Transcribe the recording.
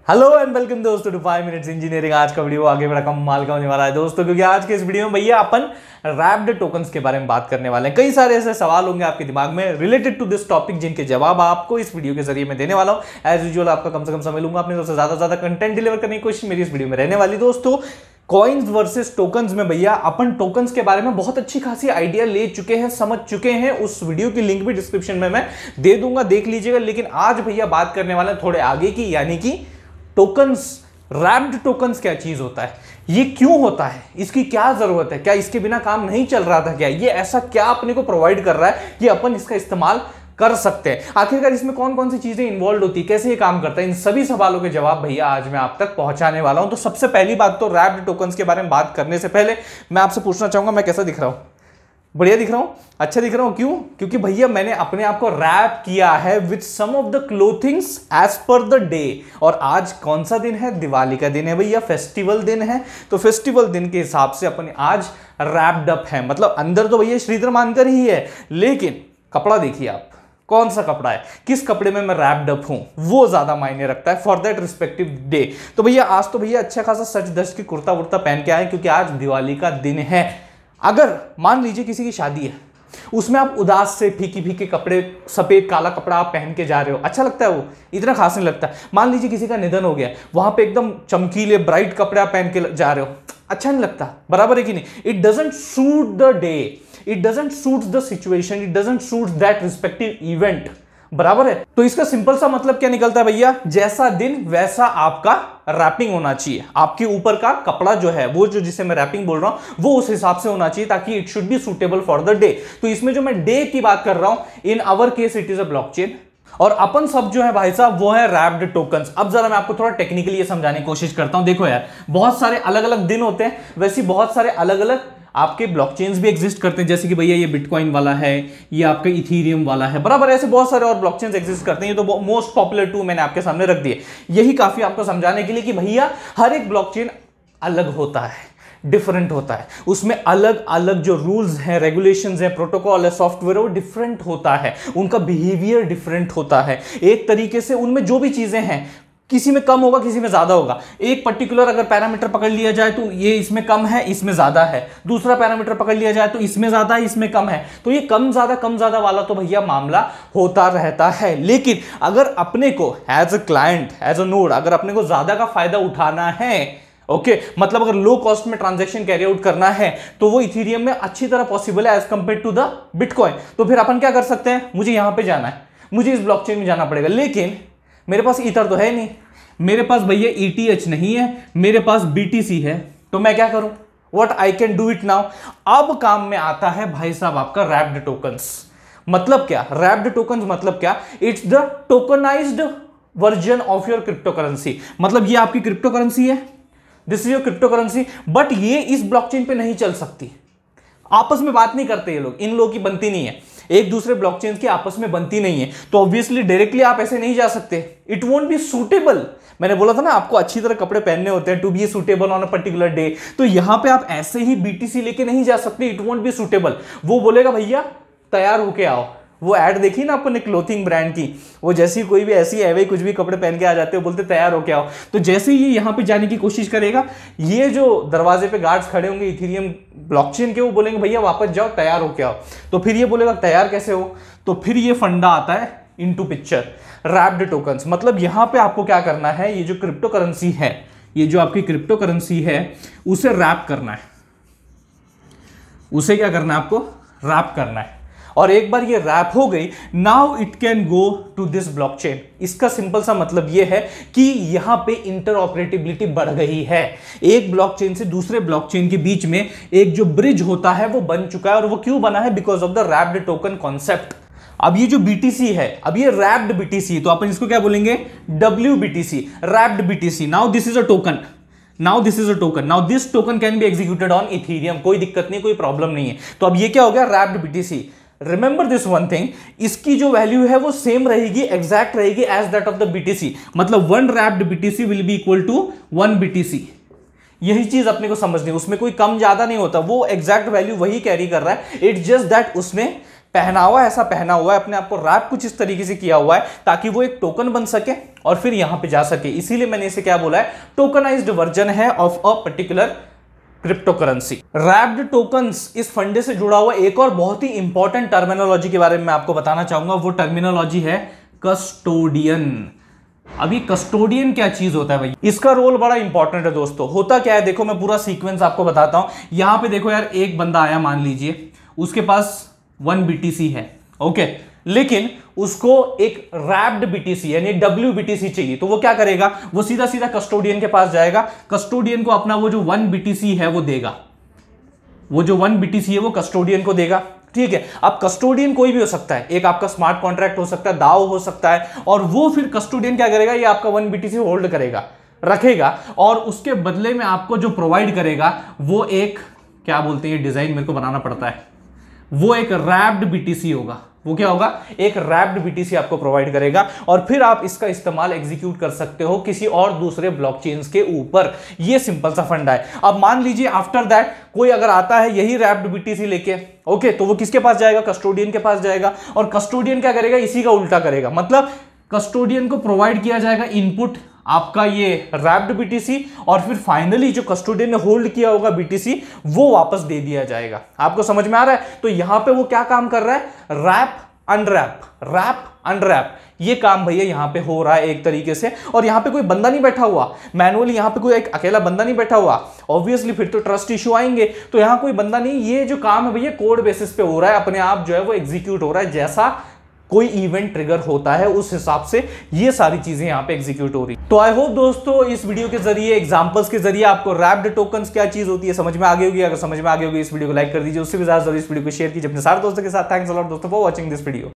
Hello and welcome दोस्तों to 5 minutes engineering. आज का वीडियो आगे बड़ा कमाल का होने वाला है दोस्तों, क्योंकि आज के इस वीडियो में भैया अपन रैप्ड टोकन्स के बारे में बात करने वाले हैं। कई सारे ऐसे सवाल होंगे आपके दिमाग में रिलेटेड टू दिस टॉपिक, जिनके जवाब आपको इस वीडियो के जरिए मैं देने वाला हूं। एज यूजुअल आपका कम से कम समय लूंगा, अपने सबसे ज्यादा कंटेंट डिलीवर करने की कोशिश मेरी इस वीडियो में रहने वाली। दोस्तों कॉइन्स वर्सेस टोकन्स में भैया अपन टोकन्स के बारे में बहुत अच्छी खासी आइडिया ले चुके हैं, समझ चुके हैं। उस वीडियो की लिंक भी डिस्क्रिप्शन में मैं दे दूंगा, देख लीजिएगा। लेकिन आज भैया बात करने वाले हैं थोड़े आगे की, यानी कि टोकन्स। रैप्ड टोकन्स क्या चीज होता है, ये क्यों होता है, इसकी क्या जरूरत है, क्या इसके बिना काम नहीं चल रहा था, क्या ये ऐसा क्या अपने को प्रोवाइड कर रहा है कि अपन इसका इस्तेमाल कर सकते हैं। आखिरकार इसमें कौन कौन सी चीजें इन्वॉल्व होती है, कैसे ये काम करता है, इन सभी सवालों के जवाब भैया आज मैं आप तक पहुंचाने वाला हूं। तो सबसे पहली बात तो रैप्ड टोकन्स के बारे में बात करने से पहले मैं आपसे पूछना चाहूंगा, मैं कैसा दिख रहा हूं? बढ़िया दिख रहा हूं, अच्छा दिख रहा हूं। क्यों? क्योंकि भैया मैंने अपने आप को रैप किया है with some of the clothings as per the day. और आज कौन सा दिन है? दिवाली का दिन है भैया, फेस्टिवल दिन है। तो फेस्टिवल दिन के हिसाब से अपन आज रैप्ड अप है, मतलब अंदर तो भैया श्रीधर मानकर ही है, लेकिन कपड़ा देखिए आप, कौन सा कपड़ा है, किस कपड़े में मैं रैप्ड अप हूं, वो ज्यादा मायने रखता है फॉर दैट रिस्पेक्टिव डे। तो भैया आज तो भैया अच्छा खासा सच धज के कुर्ता वुर्ता पहन के आए, क्योंकि आज दिवाली का दिन है। अगर मान लीजिए किसी की शादी है, उसमें आप उदास से फीके फीके कपड़े, सफेद काला कपड़ा आप पहन के जा रहे हो, अच्छा लगता है? वो इतना खास नहीं लगता। मान लीजिए किसी का निधन हो गया, वहां पे एकदम चमकीले ब्राइट कपड़े आप पहन के जा रहे हो, अच्छा नहीं लगता, बराबर है कि नहीं? It doesn't suit the day, it doesn't suit the situation, it doesn't suit that respective event, बराबर है। तो इसका सिंपल सा मतलब क्या निकलता है भैया? जैसा दिन वैसा आपका रैपिंग होना चाहिए। आपके ऊपर का कपड़ा जो है, वो जो जिसे मैं रैपिंग बोल रहा हूं, वो उस हिसाब से होना चाहिए, ताकि it should be suitable for the day. तो इसमें जो मैं डे की बात कर रहा हूं, in our case it is a blockchain, और अपन सब जो है भाई साहब वो है रैप्ड टोकन्स। अब जरा मैं आपको थोड़ा टेक्निकली ये समझाने की कोशिश करता हूं। देखो यार, बहुत सारे अलग अलग दिन होते हैं, वैसे बहुत सारे अलग अलग आपके ब्लॉकचेन्स भी एग्जिस्ट करते हैं। जैसे कि भैया ये बिटकॉइन वाला है, ये आपका इथेरियम वाला है, बराबर। ऐसे बहुत सारे और ब्लॉकचेन्स एग्जिस्ट करते हैं। ये तो मोस्ट पॉपुलर टू मैंने आपके सामने रख दिए। यही काफी आपको समझाने के लिए कि भैया हर एक ब्लॉकचेन अलग होता है, डिफरेंट होता है, उसमें अलग अलग जो रूल्स हैं, रेगुलेशंस हैं, प्रोटोकॉल है, सॉफ्टवेयर, वो डिफरेंट होता है, उनका बिहेवियर डिफरेंट होता है। एक तरीके से उनमें जो भी चीजें हैं, किसी में कम होगा, किसी में ज्यादा होगा। एक पर्टिकुलर अगर पैरामीटर पकड़ लिया जाए तो ये इसमें कम है, इसमें ज्यादा है। दूसरा पैरामीटर पकड़ लिया जाए तो इसमें ज्यादा है, इसमें कम है। तो ये कम ज्यादा वाला तो भैया मामला होता रहता है। लेकिन अगर अपने को as a client, as a node, अगर अपने को ज्यादा का फायदा उठाना है, ओके, मतलब अगर लो कॉस्ट में ट्रांजैक्शन कैरी आउट करना है, तो वो इथेरियम में अच्छी तरह पॉसिबल है as compare to the bitcoin. तो फिर अपन क्या कर सकते हैं? मुझे यहां पे जाना है, मुझे इस ब्लॉकचेन में जाना पड़ेगा, लेकिन मेरे पास ईथर तो है नहीं, मेरे पास भैया ETH नहीं है, मेरे पास BTC है। तो मैं क्या करूं? What I can do it now. अब काम में आता है भाई साहब आपका रैप्ड टोकन्स। मतलब क्या रैप्ड टोकन्स? मतलब क्या? It's the tokenized version of your crypto currency. मतलब ये आपकी क्रिप्टो करेंसी है, this is your crypto currency, but ये इस ब्लॉकचेन पे नहीं चल सकती। आपस में बात नहीं करते ये लोग, इन लोगों की बनती नहीं है, एक दूसरे ब्लॉकचेन की आपस में बनती नहीं है। तो ऑब्वियसली डायरेक्टली आप ऐसे नहीं जा सकते, इट वोंट बी सूटेबल। मैंने बोला था ना आपको अच्छी तरह कपड़े पहनने होते हैं to be suitable on a particular day. तो यहां पे आप ऐसे ही BTC लेके नहीं जा सकते, इट वोंट बी सूटेबल। वो बोलेगा भैया तैयार होके आओ। वो ऐड देखी ना अपने क्लोथिंग ब्रांड की, वो जैसी कोई भी ऐसी है, कुछ भी कपड़े पहन के आ जाते हो, बोलते तैयार होके आओ। तो जैसे ही ये यहां पे जाने की कोशिश करेगा, ये जो दरवाजे पे गार्ड्स खड़े होंगे इथेरियम ब्लॉकचेन के, वो बोलेंगे भैया वापस जाओ, तैयार होके आओ। तो फिर ये बोलेगा तैयार कैसे हो? तो फिर ये फंडा आता है इनटू पिक्चर, रैप्ड टोकन्स। मतलब यहां पे आपको क्या करना है, ये जो क्रिप्टो करेंसी है, ये जो आपकी क्रिप्टो करेंसी है, उसे रैप करना है। उसे क्या करना है? आपको रैप करना है। और एक बार ये रैप हो गई, now it can go to this blockchain. इसका सिंपल सा मतलब ये है कि यहां पे इंटरऑपरेटिबिलिटी बढ़ गई है। एक ब्लॉकचेन से दूसरे ब्लॉकचेन के बीच में एक जो ब्रिज होता है वो बन चुका है। और वो क्यों बना है? Because of the wrapped token concept. अब ये जो BTC है, अब ये रैप्ड BTC, तो अपन इसको क्या बोलेंगे? WBTC, wrapped BTC। Now this is a token, now this is a token, now this token can be executed on Ethereum. कोई दिक्कत नहीं, कोई प्रॉब्लम नहीं है। तो अब ये क्या हो गया? Wrapped BTC। Remember this one thing, इसकी जो वैल्यू है वो सेम रहेगी, एग्जैक्ट रहेगी as that of the BTC। मतलब 1 wrapped BTC will be equal to 1 BTC। यही चीज अपने को समझनी है, उसमें कोई कम ज्यादा नहीं होता, वो एग्जैक्ट वैल्यू वही कैरी कर रहा है। इट्स जस्ट दैट उसने पहनावा ऐसा पहना हुआ है, अपने आप को रैप कुछ इस तरीके से किया हुआ है ताकि वो एक टोकन बन सके और फिर यहां पे जा सके, इसीलिए मैंने इसे क्या बोला है, टोकनाइज्ड वर्जन है of a particular crypto currency. Wrapped tokens इस फंडे से जुड़ा हुआ एक और बहुत ही इंपॉर्टेंट टर्मिनोलॉजी के बारे में मैं आपको बताना चाहूंगा, वो टर्मिनोलॉजी है कस्टोडियन। अभी कस्टोडियन क्या चीज होता है भाई, इसका रोल बड़ा इंपॉर्टेंट है दोस्तों। होता क्या है, देखो मैं पूरा सीक्वेंस आपको बताता हूं। यहां पे देखो यार, एक बंदा आया, मान लीजिए उसके पास 1 BTC है, ओके, लेकिन उसको एक रैप्ड BTC यानी WBTC चाहिए, तो वो क्या करेगा, वो सीधा सीधा कस्टोडियन के पास जाएगा, कस्टोडियन को अपना वो जो 1 BTC है वो देगा, वो जो 1 BTC है वो कस्टोडियन को देगा, ठीक है। अब कस्टोडियन कोई भी हो सकता है, एक आपका स्मार्ट कॉन्ट्रैक्ट हो सकता है, दाओ हो सकता है, और वो फिर कस्टोडियन क्या करेगा, ये आपका 1 BTC होल्ड करेगा, रखेगा, और उसके बदले में आपको जो प्रोवाइड करेगा वो एक, क्या बोलते हैं, डिजाइन मेरे को बनाना पड़ता है, वो एक रैप्ड BTC होगा। वो क्या होगा, एक रैप्ड BTC आपको प्रोवाइड करेगा, और फिर आप इसका इस्तेमाल एग्जीक्यूट कर सकते हो किसी और दूसरे ब्लॉकचेन्स के ऊपर। ये सिंपल सा फंडा है। अब मान लीजिए आफ्टर दैट कोई अगर आता है यही रैप्ड BTC लेके, ओके, तो वो किसके पास जाएगा, कस्टोडियन के पास जाएगा, और कस्टोडियन क्या करेगा, इसी का उल्टा करेगा। मतलब कस्टोडियन को प्रोवाइड किया जाएगा इनपुट आपका ये रैप्ड BTC, और फिर फाइनली जो कस्टोडियन ने होल्ड किया होगा BTC वो वापस दे दिया जाएगा। आपको समझ में आ रहा है? तो यहां पे वो क्या काम कर रहा है, रैप अनरैप, ये काम भैया यहां पे हो रहा है एक तरीके से। और यहां पे कोई बंदा नहीं बैठा हुआ मैनुअली, यहां पे कोई एक अकेला बंदा नहीं बैठा हुआ, ऑब्वियसली फिर तो ट्रस्ट इशू आएंगे। तो यहां कोई बंदा नहीं, ये जो काम है भैया कोड बेसिस पे हो रहा है, अपने आप जो है वो एग्जीक्यूट हो रहा है, जैसा कोई इवेंट ट्रिगर होता है उस हिसाब से ये सारी चीजें यहां पे एग्जीक्यूट हो रही। तो आई होप दोस्तों इस वीडियो के जरिए, एग्जांपल्स के जरिए आपको रैप्ड टोकन्स क्या चीज होती है समझ में आ गई होगी। अगर समझ में आ गई होगी इस वीडियो को लाइक कर दीजिए, उससे भी ज्यादा इस वीडियो को शेयर कीजिए अपने सारे दोस्तों के साथ। थैंक्स अ लॉट दोस्तों फॉर वाचिंग दिस वीडियो।